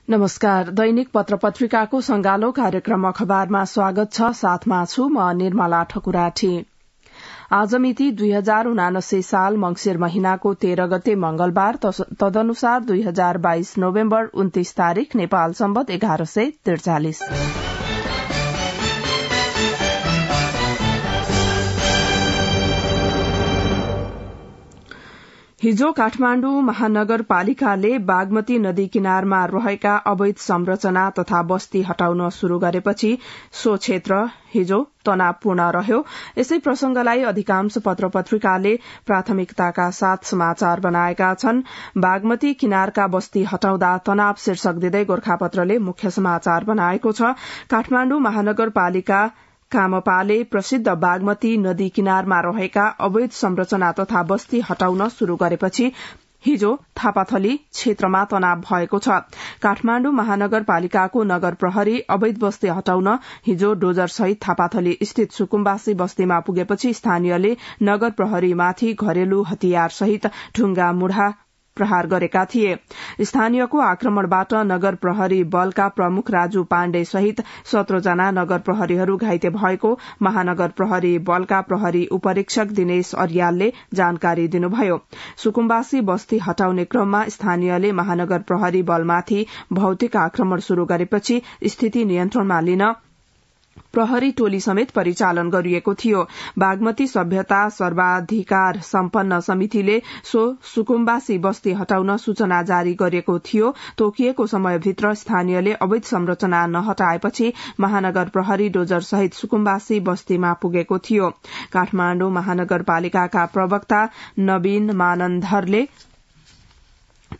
नमस्कार। दैनिक पत्र पत्रिकाको संगालो कार्यक्रम अखबारमा स्वागत छ। साथमा छु म निर्मला ठकुराठी। आज मिति 2079 साल मंगिर महिनाको 13 गते मंगलबार, तदनुसार 2022 नोभेम्बर 29 तारीक नेपाल सम्वत 1143। हिजो काठमाण्डु महानगरपालिकाले बागमती नदी किनारमा रहेका अवैध संरचना तथा बस्ती हटाउन शुरू गरेपछि सो क्षेत्र हिजो तनावपूर्ण रह्यो। यसै प्रसंगलाई अधिकांश पत्र पत्रिकाले प्राथमिकताका साथ समाचार बनाएका छन्। बागमती किनारका बस्ती हटाउँदा तनाव शीर्षक दिँदै गोरखापत्रले मुख्य समाचार बनाएको छ। काठमाण्डु महानगरपालिका कामपाले प्रसिद्ध बागमती नदी किनारमा रहेका अवैध संरचना तथा बस्ती हटाउन शुरू गरेपछि हिजो थापाथली क्षेत्रमा तनाव भएको छ। काठमाण्डु महानगरपालिकाको नगर प्रहरी अवैध बस्ती हटाउन हिजो डोजर सहित थापाथली स्थित सुकुम्बासी बस्तीमा पुगेपछि स्थानीयले नगर प्रहरीमाथि घरेलु हतियार सहित ढुंगा मुढ़ा प्रहार गरेका थिए। स्थानीयको आक्रमणबाट नगर प्रहरी बलका प्रमुख राजु पाण्डे सहित 17 जना नगर प्रहरीहरू घाइते भएको महानगर प्रहरी बलका प्रहरी उपरीक्षक दिनेश अर्यालले जानकारी दिनुभयो। सुकुम्बासी बस्ती हटाउने क्रममा स्थानीयले महानगर प्रहरी बलमाथि भौतिक आक्रमण शुरू गरेपछि स्थिति नियन्त्रणमा लिन प्रहरी टोली समेत परिचालन गरिएको थियो। बागमती सभ्यता सर्वाधिकार सम्पन्न समितिले सो सुकुम्बासी बस्ती हटाउन सूचना जारी गरेको थियो। तोकिएको समयभित्र स्थानीयले अवैध संरचना नहटाएपछि महानगर प्रहरी डोजर सहित सुकुम्बासी बस्तीमा पुगेको थियो। काठमाण्डु महानगरपालिकाका प्रवक्ता नवीन मानन्धरले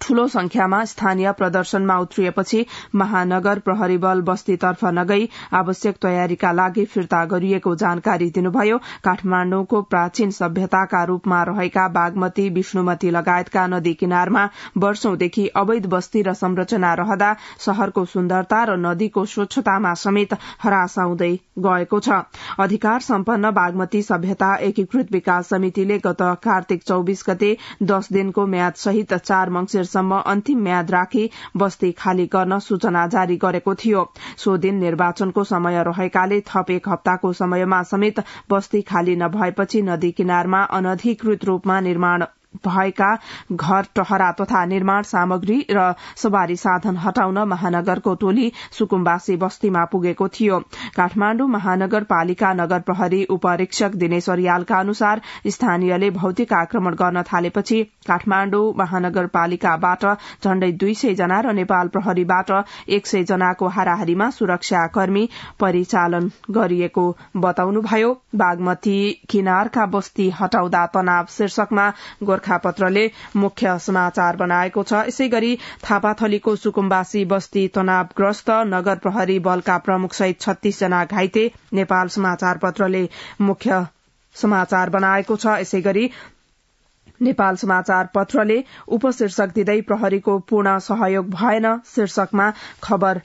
ठूलो संख्यामा स्थानीय प्रदर्शनमा उत्रिएपछि महानगर प्रहरी बल बस्तीतर्फ नगई आवश्यक तयारीका लागि फिर्ता गरिएको जानकारी दिनुभयो। काठमाण्डुको प्राचीन सभ्यताका रूपमा रहेका बागमती, विष्णुमती लगायतका नदी किनारमा वर्षौंदेखि अवैध बस्ती र संरचना रहँदा शहरको सुन्दरता र नदीको स्वच्छतामा समेत हरास आउँदै गएको छ। अधिकार सम्पन्न बागमती सभ्यता एकीकृत विकास समितिले गत कार्तिक 24 गते 10 दिनको म्याद सहित 4 मंगिरसम्म अन्तिम म्याद राखी बस्ती खाली गर्न सूचना जारी गरेको थियो। सो दिन निर्वाचनको समय रहेकाले थप 1 हप्ताको समयमा समेत बस्ती खाली नभएपछि नदी किनारमा अनधिकृत रूपमा निर्माण भएका घर टहरा तथा निर्माण सामग्री र सवारी साधन हटाउन महानगरको टोली सुकुम्बासी बस्तीमा पुगेको थियो। काठमाण्डु महानगरपालिका नगर प्रहरी उपरीक्षक दिनेश अर्यालका अनुसार स्थानीयले भौतिक आक्रमण गर्न थालेपछि काठमाण्डु महानगरपालिकाबाट झण्डै 200 जना र नेपाल प्रहरीबाट 100 जनाको हाराहारीमा सुरक्षाकर्मी परिचालन गरिएको बताउनुभयो। बागमती किनारका बस्ती हटाउँदा तनाव शीर्षकमा गोरखापत्रले मुख्य समाचार बनाएको छ। यसैगरी थापाथलीको सुकुम्बासी बस्ती तनावग्रस्त, नगर प्रहरी बलका प्रमुख सहित 36 जना घाइते नेपाल समाचार पत्रले मुख्य समाचार बनाएको छ। यसैगरी नेपाल समाचार पत्रले उपशीर्षक दिँदै प्रहरीको पूर्ण सहयोग भएन शीर्षकमा खबर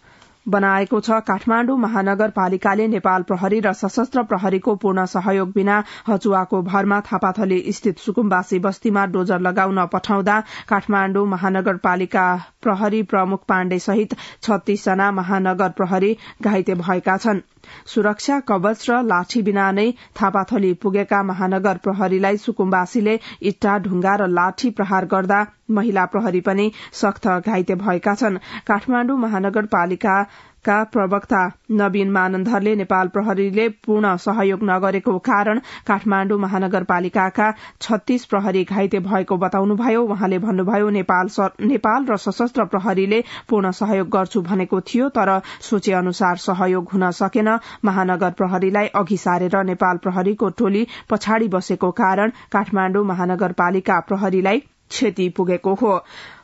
बनाएको छ। काठमाण्डु महानगरपालिकाले नेपाल प्रहरी र सशस्त्र प्रहरीको पूर्ण सहयोग बिना हचुवाको भरमा थापाथली स्थित सुकुम्बासी बस्तीमा डोजर लगाउन पठाउँदा काठमाण्डु महानगरपालिका प्रहरी प्रमुख पाण्डे सहित 36 जना महानगर प्रहरी घाइते भएका छन्। सुरक्षा कवच र लाठी बिना नै थापाथली पुगेका महानगर प्रहरीलाई सुकुम्बासीले इट्टा, ढुंगा र लाठी प्रहार गर्दा महिला प्रहरी पनि सख्त घाइते भएका छन्। काठमाण्डु महानगरपालिकाका प्रवक्ता नवीन मानन्धरले नेपाल प्रहरीले पूर्ण सहयोग नगरेको कारण काठमाण्डु महानगरपालिकाका 36 प्रहरी घाइते भएको बताउनुभयो। उहाँले भन्नुभयो, नेपाल र सशस्त्र प्रहरीले पूर्ण सहयोग गर्छु भनेको थियो, तर सोचे अनुसार सहयोग हुन सकेन। महानगर प्रहरीलाई अघि सारेर नेपाल प्रहरीको टोली पछाडि बसेको कारण काठमाण्डु महानगरपालिका प्रहरीलाई क्षति पुगेको हो।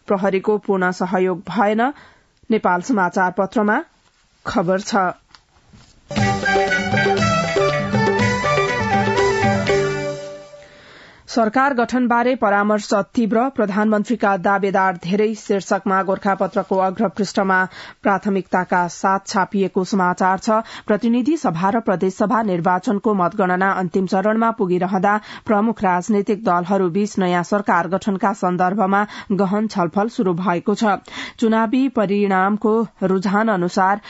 प्रहरीको पूर्ण सहयोग भएन, नेपाल समाचार पत्रमा खबर छ। सरकार गठनबारे परामर्श तीव्र, प्रधानमन्त्रीका दावेदार धेरै शीर्षकमा गोरखापत्रको अग्र पृष्ठमा प्राथमिकताका साथ छापिएको समाचार छ। प्रतिनिधि सभा र प्रदेशसभा निर्वाचनको मतगणना अन्तिम चरणमा पुगिरहँदा प्रमुख राजनैतिक दलहरूबीच नयाँ सरकार गठनका सन्दर्भमा गहन छलफल शुरू भएको छ। चुनावी परिणामको रुझान अनुसार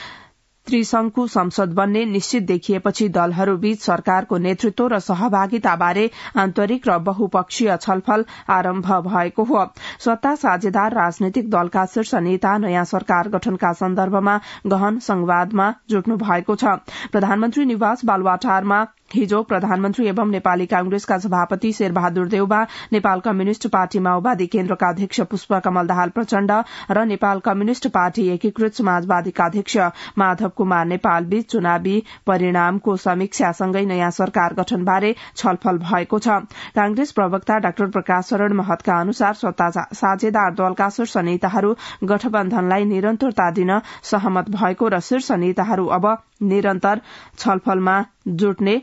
त्रिशंकु संसद बन्ने निश्चित देखिएपछि दलहरूबीच सरकारको नेतृत्व र सहभागिताबारे आन्तरिक र बहुपक्षीय छलफल आरम्भ भएको हो। सत्ता साझेदार राजनैतिक दलका शीर्ष नेता नयाँ सरकार गठनका सन्दर्भमा गहन संवादमा जुट्नु भएको छ। प्रधानमन्त्री निवास बालुवाटारमा हिजो प्रधानमन्त्री एवं नेपाली कांग्रेसका सभापति शेरबहादुर देउबा, नेपाल कम्युनिष्ट पार्टी माओवादी केन्द्रका अध्यक्ष पुष्पकमल दाहाल प्रचण्ड र नेपाल कम्युनिष्ट पार्टी एकीकृत समाजवादीका अध्यक्ष माधव कुमार नेपाल बीच चुनावी परिणामको समीक्षासँगै नयाँ सरकार गठनबारे छलफल भएको छ। कांग्रेस प्रवक्ता डाक्टर प्रकाश शरण महतका अनुसार सत्ता साझेदार दलका शीर्ष नेताहरू गठबन्धनलाई निरन्तरता दिन सहमत भएको र शीर्ष नेताहरू अब निरन्तर छलफलमा जुट्ने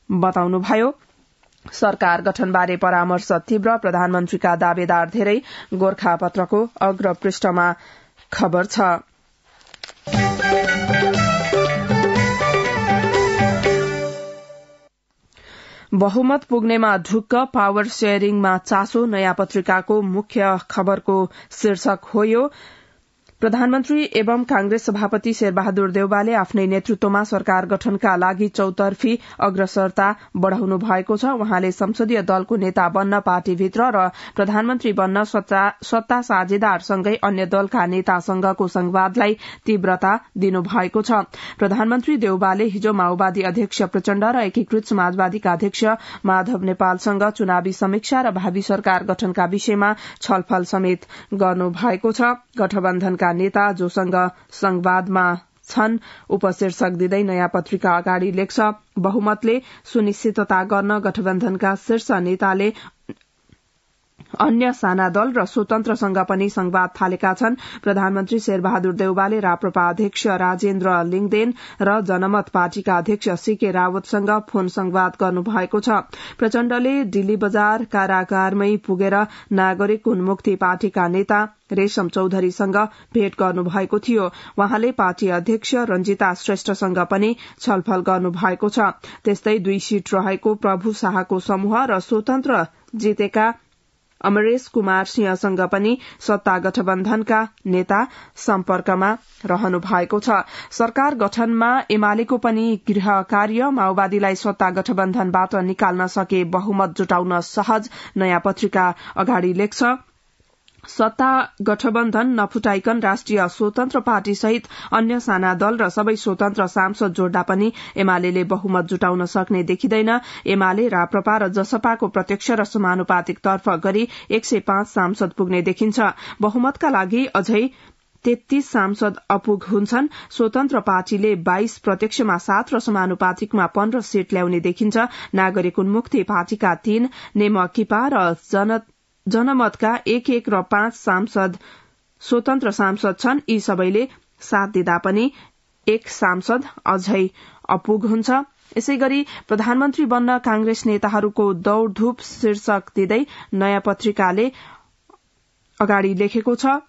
बताउनुभयो। सरकार गठनबारे परामर्श तीव्र, प्रधानमन्त्रीका दावेदार धेरै गोरखापत्रको अग्र पृष्ठमा खबर छ। बहुमत पुग्नेमा ढुक्क, पावर शेयरिङमा चासो नयाँ पत्रिकाको मुख्य खबरको शीर्षक हो यो। प्रधानमन्त्री एवं कांग्रेस सभापति शेरबहादुर देउबाले आफ्नै नेतृत्वमा सरकार गठनका लागि चौतर्फी अग्रसरता बढ़ाउनु भएको छ। उहाँले संसदीय दलको नेता बन्न पार्टीभित्र र प्रधानमन्त्री बन्न सत्ता साझेदारसँगै अन्य दलका नेतासँगको संवादलाई तीव्रता दिनुभएको छ। प्रधानमन्त्री देउबाले हिजो माओवादी अध्यक्ष प्रचण्ड र एकीकृत समाजवादीका अध्यक्ष माधव नेपालसँग चुनावी समीक्षा र भावी सरकार गठनका विषयमा छलफल समेत गर्नु भएको छ। गठबन्धनका नेता जोसँग संवादमा छन् उपशीर्षक दिँदै नयाँ पत्रिका अगाडि लेख्छ, बहुमतले सुनिश्चितता गर्न गठबन्धनका शीर्ष नेताले अन्य साना दल र स्वतन्त्रसँग पनि संवाद थालेका छन्। प्रधानमन्त्री शेरबहादुर देउबाले राप्रपा अध्यक्ष राजेन्द्र लिङदेन र जनमत पार्टीका अध्यक्ष सीके रावतसँग फोन संवाद गर्नुभएको छ। प्रचण्डले दिल्ली बजार कारागारमै पुगेर नागरिक उन्मुक्ति पार्टीका नेता रेशम चौधरीसँग भेट गर्नुभएको थियो। वहाँले पार्टी अध्यक्ष रंजिता श्रेष्ठसँग पनि छलफल गर्नुभएको छ। त्यस्तै 2 सीट रहेको प्रभु शाहको समूह र स्वतन्त्र जितेका अमरेश कुमार सिंहसँग पनि सत्ता गठबन्धनका नेता सम्पर्कमा रहनु भएको छ। सरकार गठनमा एमालेको पनि गृह कार्य, माओवादीलाई सत्ता गठबन्धनबाट निकाल्न सके बहुमत जुटाउन सहज, नयाँ पत्रिका अगाडि लेख्छ। सत्ता गठबन्धन नफुटाइकन राष्ट्रिय स्वतन्त्र पार्टी सहित अन्य साना दल र सबै स्वतन्त्र सांसद जोड्दा पनि एमाले बहुमत जुटाउन सक्ने देखिँदैन। एमाले, राप्रपा र जसपाको प्रत्यक्ष र समानुपातिक तर्फ गरी 105 सांसद पुग्ने देखिन्छ। बहुमतका लागि अझै 33 सांसद अपुग हुन्छन्। स्वतन्त्र पार्टीले 22, प्रत्यक्षमा 7 र समानुपातिकमा 15 सीट ल्याउने देखिन्छ। नागरिक उन्मुक्ति पार्टीका 3, नेमकिपा र जनमतका 1 र 5 सांसद स्वतन्त्र सांसद छन्। यी सबैले साथ दिँदा पनि 1 सांसद अझै अपुग हुन्छ। यसैगरी प्रधानमन्त्री बन्न कांग्रेस नेताहरूको दौड़धूप शीर्षक दिँदै नयाँ पत्रिकाले अगाडि लेखेको छ,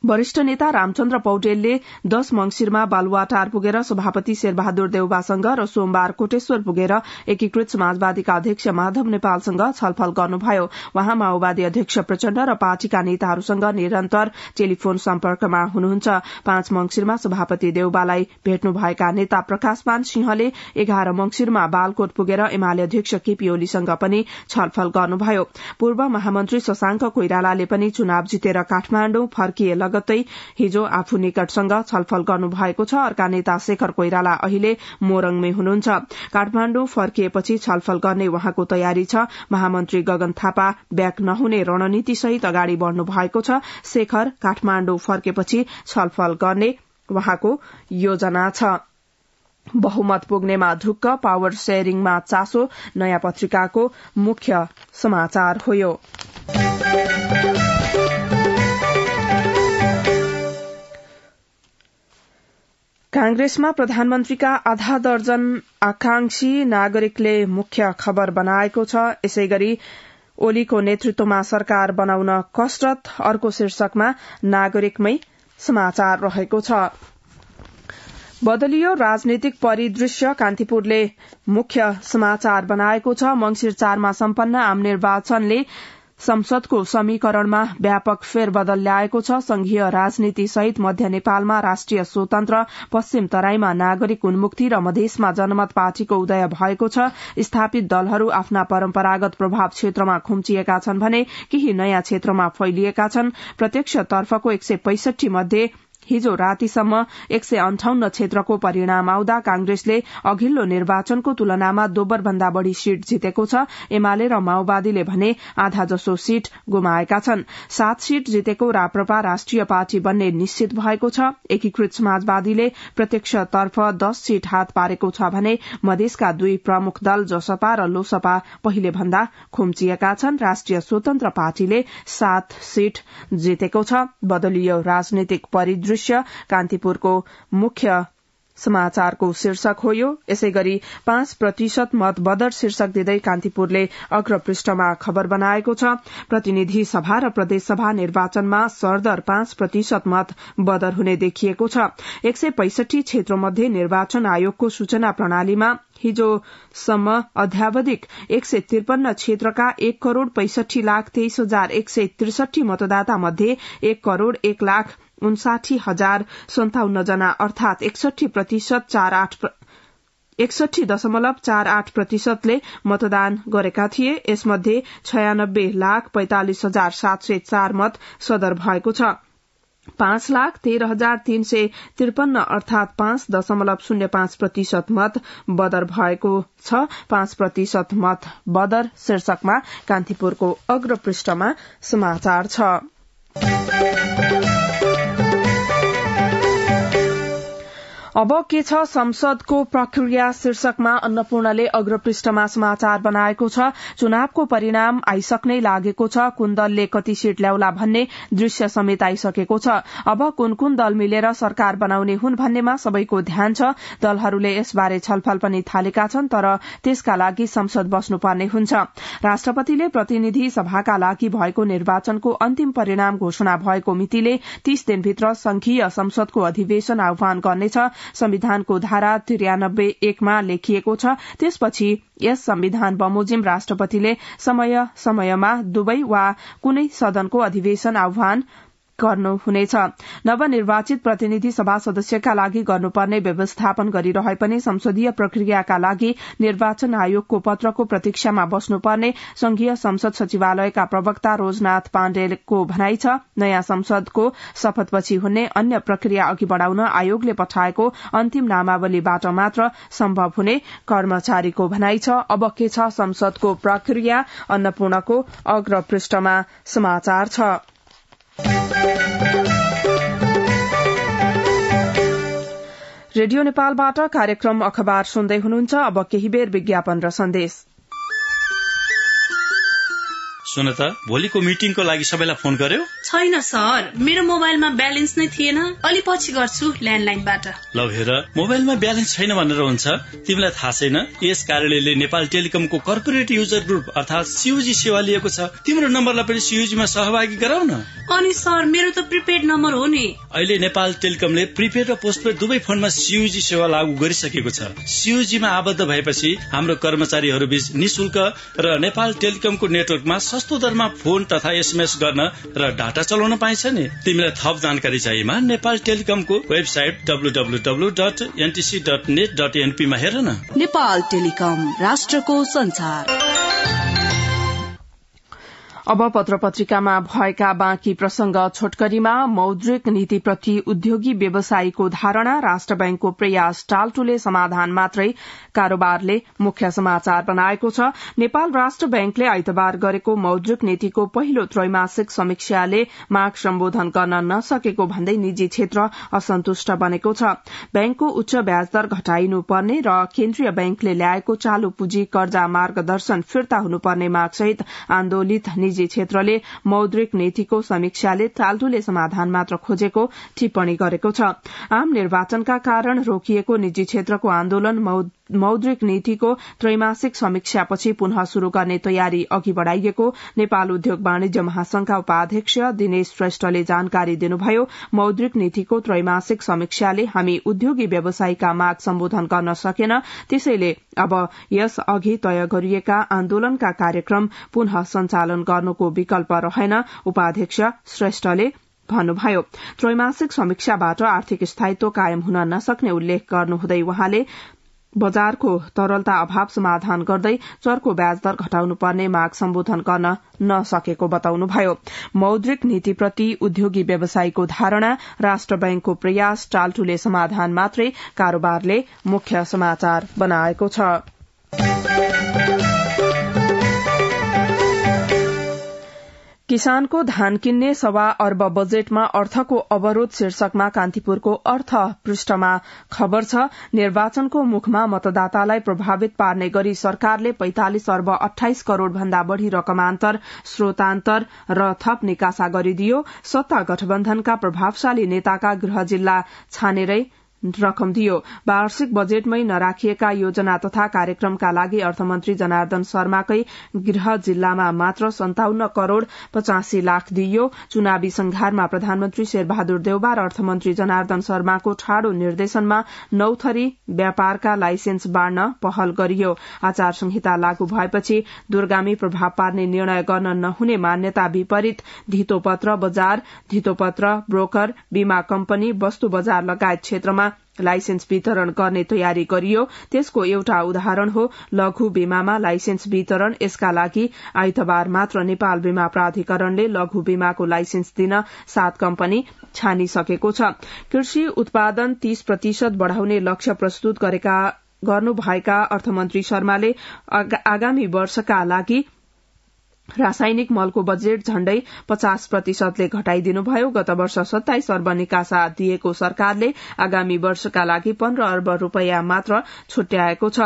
वरिष्ठ नेता रामचन्द्र पौडेलले 10 मंगिरमा बालुवाटार पुगेर सभापति शेरबहादुर देउबासँग र सोमबार कोटेश्वर पुगेर एकीकृत समाजवादीका अध्यक्ष माधव नेपालसँग छलफल गर्नुभयो। वहाँ माओवादी अध्यक्ष प्रचण्ड र पार्टीका नेताहरूसँग निरन्तर टेलिफोन सम्पर्कमा हुनुहुन्छ। 5 मंगिरमा सभापति देउबालाई भेट्नुभएका नेता प्रकाशमान सिंहले 11 मंगिरमा बालकोट पुगेर एमाले अध्यक्ष केपी ओलीसँग पनि छलफल गर्नुभयो। पूर्व महामन्त्री शशाङ्क कोइरालाले पनि चुनाव जितेर काठमाण्डु फर्किए लगत्तै हिजो आफू निकटसँग छलफल गर्नुभएको छ। अर्का नेता शेखर कोइराला अहिले मोरङमै हुनुहुन्छ। काठमाण्डु फर्किएपछि छलफल गर्ने उहाँको तयारी छ। महामन्त्री गगन थापा ब्याक नहुने रणनीति सहित अगाडि बढ़नु भएको छ। शेखर काठमाण्डु फर्केपछि छलफल गर्ने उहाँको योजना छ। बहुमत पुग्नेमा ढुक्क, पावर शेयरिङमा चासो नयाँ पत्रिकाको मुख्य समाचार हो यो। कांग्रेसमा प्रधानमन्त्रीका आधा दर्जन आकांक्षी नागरिकले मुख्य खबर बनाएको छ। यसैगरी ओलीको नेतृत्वमा सरकार बनाउन कसरत अर्को शीर्षकमा नागरिकमै समाचार रहेको छ। बदलियो राजनीतिक परिदृश्य कान्तिपुरले मुख्य समाचार बनाएको छ। मंगिर 4 मा सम्पन्न आम निर्वाचनले संसदको समीकरणमा व्यापक फेरबदल ल्याएको छ। संघीय राजनीति सहित मध्य नेपालमा राष्ट्रिय स्वतन्त्र, पश्चिम तराईमा नागरिक उन्मुक्ति र मधेसमा जनमत पार्टीको उदय भएको छ। स्थापित दलहरू आफ्ना परम्परागत प्रभाव क्षेत्रमा खुम्चिएका छन् भने केही नयाँ क्षेत्रमा फैलिएका छन्। प्रत्यक्ष तर्फको 165 मध्ये हिजो रातिसम्म 158 क्षेत्रको परिणाम आउँदा कांग्रेसले अघिल्लो निर्वाचनको तुलनामा दोब्बर भन्दा बढ़ी सीट जितेको छ। एमाले र माओवादीले भने आधा जसो सीट गुमाएका छन्। 7 सीट जितेको राप्रपा राष्ट्रिय पार्टी बन्ने निश्चित भएको छ। एकीकृत समाजवादीले प्रत्यक्ष तर्फ 10 सीट हात पारेको छ भने मधेसका 2 प्रमुख दल जसपा र लोसपा पहिले भन्दा खुम्चिएका छन्। राष्ट्रिय स्वतन्त्र पार्टीले 7 सीट जितेको छ। बदलियो राजनीतिक परिदृश्य कान्तिपुरको मुख्य समाचारको शीर्षक हो यो। यसैगरी 5% मत बदर शीर्षक दिँदै कान्तिपुरले अग्रपृष्ठमा खबर बनाएको छ। प्रतिनिधि सभा र प्रदेश सभा निर्वाचनमा सरदर 5% मत बदर हुने देखिएको छ। 165 क्षेत्रमध्ये निर्वाचन आयोगको सूचना प्रणालीमा हिजोसम्म अध्यावधिक 153 क्षेत्रका 1,65,23,163 मतदाता मध्ये 1,01,59,057 जना अर्थात 61.48% मतदान गरेका थिए। यसमध्ये 96,45,704 मत सदर भएको छ। 5,13,353 अर्थात 5.05% मत बदर भएको छ। 5% मत बदर शीर्षकमा कान्तिपुरको अग्रपृष्ठमा समाचार छ। अब के छ संसदको प्रक्रिया शीर्षकमा अन्नपूर्णले अग्रपृष्ठमा समाचार बनाएको छ। चुनावको परिणाम आइसक्नै लागेको छ। कुन दलले कति सीट ल्याउला भन्ने दृश्य समेत आइसकेको छ। अब कुन कुन दल मिलेर सरकार बनाउने हुन् भन्नेमा सबैको ध्यान छ। दलहरूले यसबारे छलफल पनि थालेका छन्, तर त्यसका लागि संसद बस्नुपर्ने हुन्छ। राष्ट्रपतिले प्रतिनिधि सभाका लागि भएको निर्वाचनको अन्तिम परिणाम घोषणा भएको मितिले 30 दिनभित्र संघीय संसदको अधिवेशन आह्वान गर्नेछ। संविधानको धारा 93(1) मा लेखिएको छ। त्यसपछि यस संविधान बमोजिम राष्ट्रपतिले समय समयमा दुवै वा कुनै सदनको अधिवेशन आह्वान गर्नुहुनेछ। नवनिर्वाचित प्रतिनिधि सभा सदस्यका लागि गर्नुपर्ने व्यवस्थापन गरिरहे पनि संसदीय प्रक्रियाका लागि निर्वाचन आयोगको पत्रको प्रतीक्षामा बस्नुपर्ने संघीय संसद सचिवालयका प्रवक्ता रोजनाथ पाण्डेको भनाई छ। नयाँ संसदको शपथपछि हुने अन्य प्रक्रिया अघि बढ़ाउन आयोगले पठाएको अन्तिम नामावलीबाट मात्र सम्भव हुने कर्मचारीको भनाई छ। अब के छ संसदको प्रक्रिया अन्नपूर्णको अग्रपृष्ठमा समाचार छ। रेडियो नेपालबाट कार्यक्रम अखबार सुन्दै हुनुहुन्छ। अब केही बेर विज्ञापन र सन्देश। सुन त, भोलिको मिटिङको लागि सबैलाई फोन गर्यो? छैन सर, मेरो मोबाइलमा ब्यालेन्स नै थिएन। अलि पछि गर्छु ल्यान्डलाइनबाट। ल हेर, मोबाइलमा ब्यालेन्स छैन भनेर हुन्छ? तिमीलाई थाहा छैन यस कार्यालयले नेपाल टेलिकमको कर्पोरेट युजर ग्रुप अर्थात सीयूजी सेवा लिएको छ। तिम्रो नम्बरलाई पनि सीयूजीमा सहभागी गराउन। अनि सर, मेरो त प्रिपेड नम्बर हो नि। अहिले नेपाल टेलिकमले प्रिपेड र पोस्टपेड दुवै फोनमा सीयूजी सेवा लागू गरिसकेको छ। सीयूजीमा आबद्ध भएपछि हाम्रो कर्मचारीहरू बीच निशुल्क र नेपाल टेलिकमको नेटवर्कमा सस्तो दरमा फोन तथा एसएमएस गर्न र डाटा चलाउन पाइन्छ नि। तिमीलाई थप जानकारी चाहिएमा नेपाल टेलिकमको वेबसाइट www.ntc.net.np मा हेर न। नेपाल टेलिकम, राष्ट्रको संचार। अब पत्र पत्रिकामा भएका बाँकी प्रसंग। छोटकरीमा मौद्रिक नीतिप्रति उद्योगी व्यवसायीको धारणा, राष्ट्र बैंकको प्रयास टालटुले समाधान मात्रै कारोबारले मुख्य समाचार बनाएको छ। नेपाल राष्ट्र बैंकले आइतबार गरेको मौद्रिक नीतिको पहिलो त्रैमासिक समीक्षाले माग सम्बोधन गर्न नसकेको भन्दै निजी क्षेत्र असन्तुष्ट बनेको छ। बैंकको उच्च ब्याजदर घटाइनुपर्ने र केन्द्रीय बैंकले ल्याएको चालू पुँजी कर्जा मार्गदर्शन फिर्ता हुनुपर्ने माग सहित आन्दोलित निजी निजी क्षेत्रले मौद्रिक नीतिको समीक्षाले टालटुले समाधान मात्र खोजेको टिप्पणी गरेको छ। आम निर्वाचनका कारण रोकिएको निजी क्षेत्रको आन्दोलन मौद्रिक नीतिको त्रैमासिक समीक्षापछि पुनः शुरू गर्ने तयारी अघि बढ़ाइएको नेपाल उद्योग वाणिज्य महासंघका उपाध्यक्ष दिनेश श्रेष्ठले जानकारी दिनुभयो। मौद्रिक नीतिको त्रैमासिक समीक्षाले हामी उद्योगी व्यवसायीका माग सम्बोधन गर्न सकेन, त्यसैले अब यस अघि तय गरिएका आन्दोलनका कार्यक्रम पुनः सञ्चालन गर्नुको विकल्प रहेन, उपाध्यक्ष श्रेष्ठले भन्नुभयो। त्रैमासिक समीक्षाबाट आर्थिक स्थायित्व कायम हुन नसक्ने उल्लेख गर्नुहुँदै वहाँले बजारको तरलता अभाव समाधान गर्दै चर्को ब्याज दर घटाउनु पर्ने माग सम्बोधन गर्न नसकेको बताउनुभयो। मौद्रिक नीतिप्रति उद्योगी व्यवसायीको धारणा, राष्ट्र बैंकको प्रयास, टालटुले समाधान मात्रै कारोबारले मुख्य समाचार बनाएको छ। किसानको धान किन्ने 1.25 अर्ब बजेटमा अर्थको अवरोध शीर्षकमा कान्तिपुरको अर्थ पृष्ठमा खबर छ। निर्वाचनको मुखमा मतदातालाई प्रभावित पार्ने गरी सरकारले 45 अर्ब 28 करोड़ भन्दा बढ़ी रकमान्तर, स्रोतान्तर र थप निकासा गरिदियो। सत्ता गठबन्धनका प्रभावशाली नेताका गृह जिल्ला छानेरै रकम दियो। वार्षिक बजेटमै नराखिएका योजना तथा कार्यक्रमका लागि अर्थमन्त्री जनार्दन शर्माकै गृह जिल्लामा मात्र 57 करोड़ 85 लाख दिइयो। चुनावी संघारमा प्रधानमन्त्री शेरबहादुर देउवा र अर्थमन्त्री जनार्दन शर्माको ठाडो निर्देशनमा 9 थरी व्यापारका लाइसेन्स बाँड्न पहल गरियो। आचार संहिता लागू भएपछि दूरगामी प्रभाव पार्ने निर्णय गर्न नहुने मान्यता विपरीत धितोपत्र बजार, धितोपत्र ब्रोकर, बीमा कम्पनी, वस्तु बजार लगायत क्षेत्रमा लाइसेन्स वितरण गर्ने तयारी गरियो। त्यसको एउटा उदाहरण हो लघु बीमामा लाइसेन्स वितरण। यसका लागि आइतबार मात्र नेपाल बीमा प्राधिकरणले लघु बीमाको लाइसेन्स दिन 7 कम्पनी छानिसकेको छ। कृषि उत्पादन 30% बढ़ाउने लक्ष्य प्रस्तुत गर्नुभएका अर्थमन्त्री शर्माले आगामी वर्षका लागि रासायनिक मलको बजेट झण्डै 50%ले घटाइदिनुभयो। गत वर्ष 27 अर्ब निकासा दिएको सरकारले आगामी वर्षका लागि 15 अर्ब रूपियाँ मात्र छुट्याएको छ।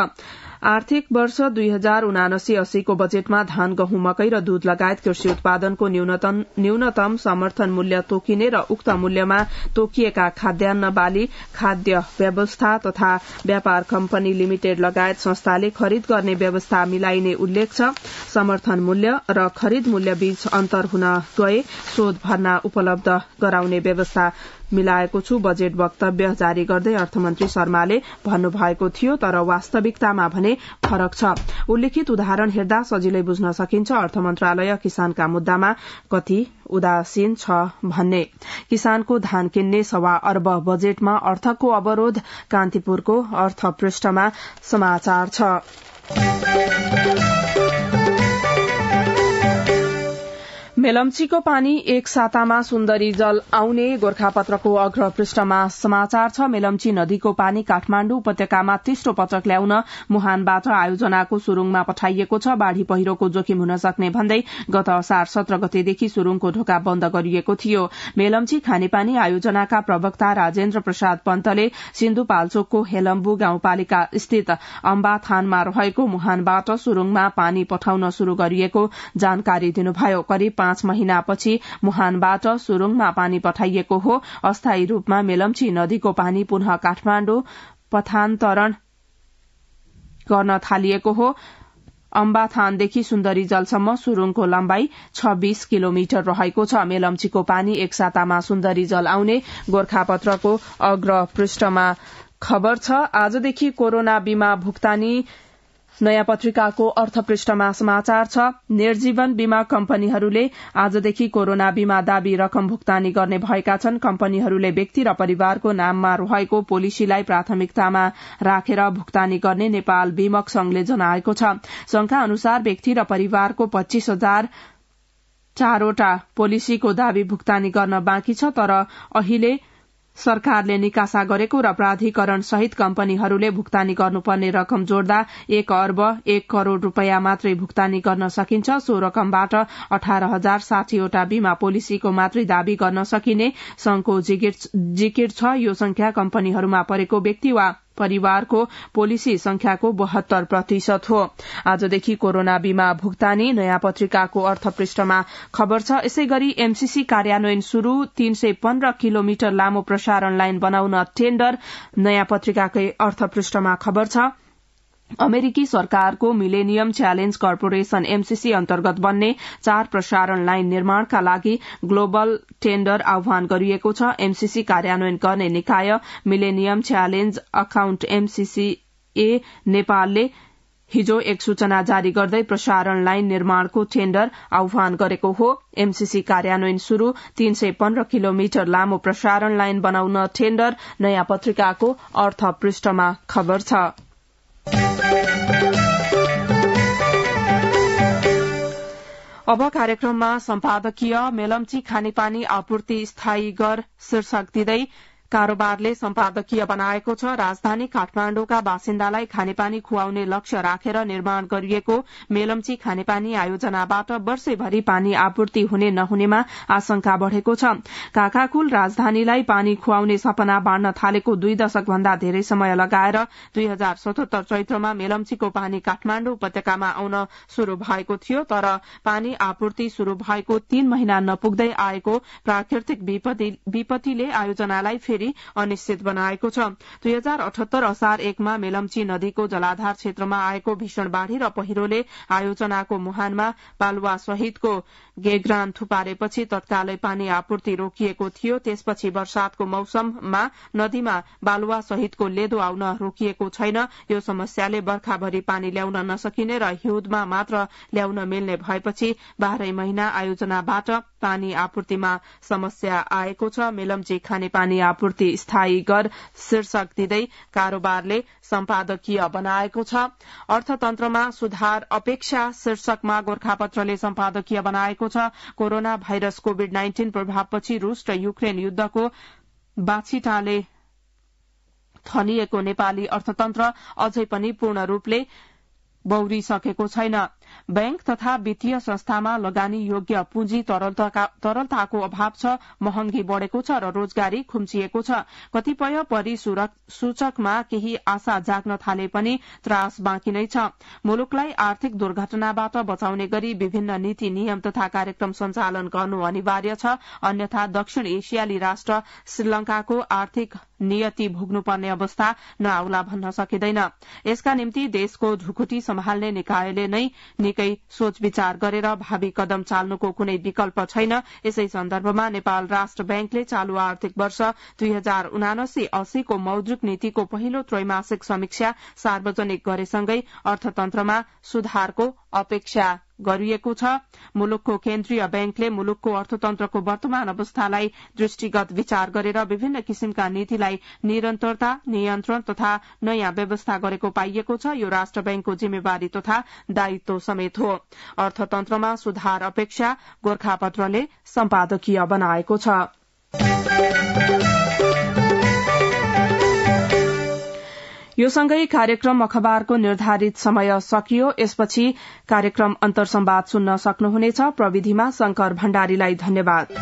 आर्थिक वर्ष 2079-80 को बजेटमा धान, गहुँ, मकै र दूध लगायत कृषि उत्पादनको न्यूनतम समर्थन मूल्य तोकिने र उक्त मूल्यमा तोकिएका खाद्यान्न बाली, खाद्य व्यवस्था तथा व्यापार कम्पनी लिमिटेड लगायत संस्थाले खरिद गर्ने व्यवस्था मिलाइने उल्लेख छ। समर्थन मूल्य र खरिद मूल्य बीच अन्तर हुन गए शोध भर्ना उपलब्ध गराउने व्यवस्था मिलाएको छु, बजेट वक्तव्य जारी गर्दै अर्थमन्त्री शर्माले भन्नुभएको थियो। तर वास्तविकतामा भने फरक छ। उल्लेखित उदाहरण हेर्दा सजिलै बुझ्न सकिन्छ अर्थ मन्त्रालय किसानका मुद्दामा कति उदासीन छ भन्ने। किसानको धान किन्ने 1.25 अर्ब बजेटमा अर्थको अवरोध, कान्तिपुरको अर्थ पृष्ठमा समाचार छ। मेलम्चीको पानी एक सातामा सुन्दरी जल आउने गोरखापत्रको अग्र पृष्ठमा समाचार छ। मेलम्ची नदीको पानी काठमाण्डु उपत्यकामा तेस्रो पटक ल्याउन मुहानबाट आयोजनाको सुरुङमा पठाइएको छ। बाढ़ी पहिरोको जोखिम हुन सक्ने भन्दै गत असार 17 गतेदेखि सुरुङको ढोका बन्द गरिएको थियो। मेलम्ची खानेपानी आयोजनाका प्रवक्ता राजेन्द्र प्रसाद पन्तले सिन्धुपाल्चोकको हेलम्बु गाउँपालिका स्थित अम्बाथानमा रहेको मुहानबाट सुरुङमा पानी पठाउन शुरू गरिएको जानकारी दिनुभयो। करिब 5 महिनापछि मुहानबाट सुरुङमा पानी पठाइएको हो। अस्थायी रूपमा मेलम्ची नदीको पानी पुनः काठमाण्डु पथान्तरण गर्न थालिएको हो। अम्बाथानदेखि सुन्दरी जलसम्म सुरुङको लम्बाई 26 किलोमिटर रहेको छ। मेलम्चीको पानी एक सातामा सुन्दरी जल आउने गोरखापत्रको अग्र पृष्ठमा खबर छ। आजदेखि कोरोना बीमा भुक्तानी नयाँ पत्रिकाको अर्थ पृष्ठमा समाचार छ। निर्जीवन बीमा कम्पनीहरूले आजदेखि कोरोना बीमा दावी रकम भुक्तानी गर्ने भएका छन्। कम्पनीहरूले व्यक्ति र परिवारको नाममा रहेको पोलिसीलाई प्राथमिकतामा राखेर भुक्तानी गर्ने नेपाल बीमक संघले जनाएको छ। संघका अनुसार व्यक्ति र परिवारको 25,004वटा पोलिसीको दावी भुक्तानी गर्न बाँकी छ। तर अहिले सरकारले निकासा गरेको र प्राधिकरण सहित कम्पनीहरूले भुक्तानी गर्नुपर्ने रकम जोड्दा 1 अर्ब 1 करोड़ रूपियाँ मात्रै भुक्तानी गर्न सकिन्छ। सो रकमबाट 18,060वटा बीमा पोलिसीको मात्रै दावी गर्न सकिने संघको जिकिर छ। यो संख्या कम्पनीहरूमा परेको व्यक्ति वा परिवारको पोलिसी संख्याको 72% हो। आजदेखि कोरोना बीमा भुक्तानी नयाँ पत्रिकाको अर्थपृष्ठमा खबर छ। यसै गरी एमसीसी कार्यान्वयन शुरू, 315 किलोमिटर लामो प्रसारण लाइन बनाउन टेण्डर नयाँ पत्रिकाकै अर्थपृष्ठमा खबर छ। अमेरिकी सरकारको मिलेनियम च्यालेन्ज कर्पोरेशन एमसीसी अन्तर्गत बन्ने 4 प्रसारण लाइन निर्माणका लागि ग्लोबल टेण्डर आह्वान गरिएको छ। एमसीसी कार्यान्वयन गर्ने निकाय मिलेनियम च्यालेन्ज अकाउन्ट एमसीसीए नेपालले हिजो एक सूचना जारी गर्दै प्रसारण लाइन निर्माणको टेण्डर आह्वान गरेको हो। एमसीसी कार्यान्वयन शुरू, 315 किलोमिटर लामो प्रसारण लाइन बनाउन टेण्डर नयाँ पत्रिकाको अर्थपृष्ठमा खबर छ। अब कार्यक्रममा सम्पादकीय मेलम्ची खानेपानी आपूर्ति स्थायी गर शीर्षक दिँदै कारोबारले सम्पादकीय बनाएको छ। राजधानी काठमाण्डुका बासिन्दालाई खानेपानी खुवाउने लक्ष्य राखेर निर्माण गरिएको मेलम्ची खानेपानी आयोजनाबाट वर्षैभरि पानी आपूर्ति हुने नहुनेमा आशंका बढ़ेको छ। काकाकुल राजधानीलाई पानी खुवाउने सपना बाँड्न थालेको 2 दशक भन्दा धेरै समय लगाएर 2077 चैत्रमा मेलम्चीको पानी काठमाण्डु उपत्यकामा आउन शुरू भएको थियो। तर पानी आपूर्ति शुरू भएको 3 महिना नपुग्दै आएको प्राकृतिक विपत्तिले आयोजनालाई फेरि अनिश्चित बनाएको छ। 2078 असार 1 मा मेलम्ची नदीको जलाधार क्षेत्रमा आएको भीषण बाढ़ी र पहिरोले आयोजनाको मुहानमा बालुवा सहितको गेग्रान थुपारेपछि तत्कालै पानी आपूर्ति रोकिएको थियो। त्यसपछि वर्षातको मौसममा नदीमा बालुवा सहितको लेदो आउन रोकिएको छैन। यो समस्याले बर्खाभरि पानी ल्याउन नसकिने र हिउँदमा मात्र ल्याउन मिल्ने भएपछि 12 महिना आयोजनाबाट पानी आपूर्तिमा समस्या आएको छ। मेलम्ची खानेपानी आपूर्ति स्थायी गर शीर्षक दिँदै कारोबारले सम्पादकीय बनाएको छ। अर्थतन्त्रमा सुधार अपेक्षा शीर्षकमा गोरखापत्रले सम्पादकीय बनाएको छ। कोरोना भाइरस कोविड-19 प्रभावपछि रूस र युक्रेन युद्धको बाछिटाले थनिएको नेपाली अर्थतन्त्र अझै पनि पूर्ण रूपले बौरिसकेको छैन। बैंक तथा वित्तीय संस्थामा लगानी योग्य पुँजी तरलताको अभाव छ। महँगी बढ़ेको छ र रोजगारी खुम्चिएको छ। कतिपय परिसूचकमा केही आशा जाग्न थाले पनि त्रास बाँकी नै छ। मुलुकलाई आर्थिक दुर्घटनाबाट बचाउने गरी विभिन्न नीति नियम तथा कार्यक्रम सञ्चालन गर्नु अनिवार्य छ। अन्यथा दक्षिण एसियाली राष्ट्र श्रीलंकाको आर्थिक नियति भोग्नुपर्ने अवस्था नआउला भन्न सकिँदैन। यसका निम्ति देशको ढुकुटी सम्हाल्ने निकायले नै निकै सोच विचार गरेर भावी कदम चाल्नुको कुनै विकल्प छैन। यसै सन्दर्भमा नेपाल राष्ट्र बैंकले चालू आर्थिक वर्ष 2079-80 को मौद्रिक नीतिको पहिलो त्रैमासिक समीक्षा सार्वजनिक गरेसँगै अर्थतन्त्रमा सुधारको अपेक्षा गरिएको छ। मुलुकको केन्द्रीय बैंकले मुलुकको अर्थतन्त्रको वर्तमान अवस्थालाई दृष्टिगत विचार गरेर विभिन्न किसिमका नीतिलाई निरन्तरता, नियन्त्रण तथा नयाँ व्यवस्था गरेको पाइएको छ। यो राष्ट्र बैंकको जिम्मेवारी तथा दायित्व समेत हो। अर्थतन्त्रमा सुधार अपेक्षा गोरखापत्रले सम्पादकीय बनाएको छ। यो सँगै कार्यक्रम अखबारको निर्धारित समय सकियो। यसपछि कार्यक्रम अन्तर्संवाद सुन्न सक्नुहुनेछ। प्रविधिमा शंकर भण्डारीलाई धन्यवाद।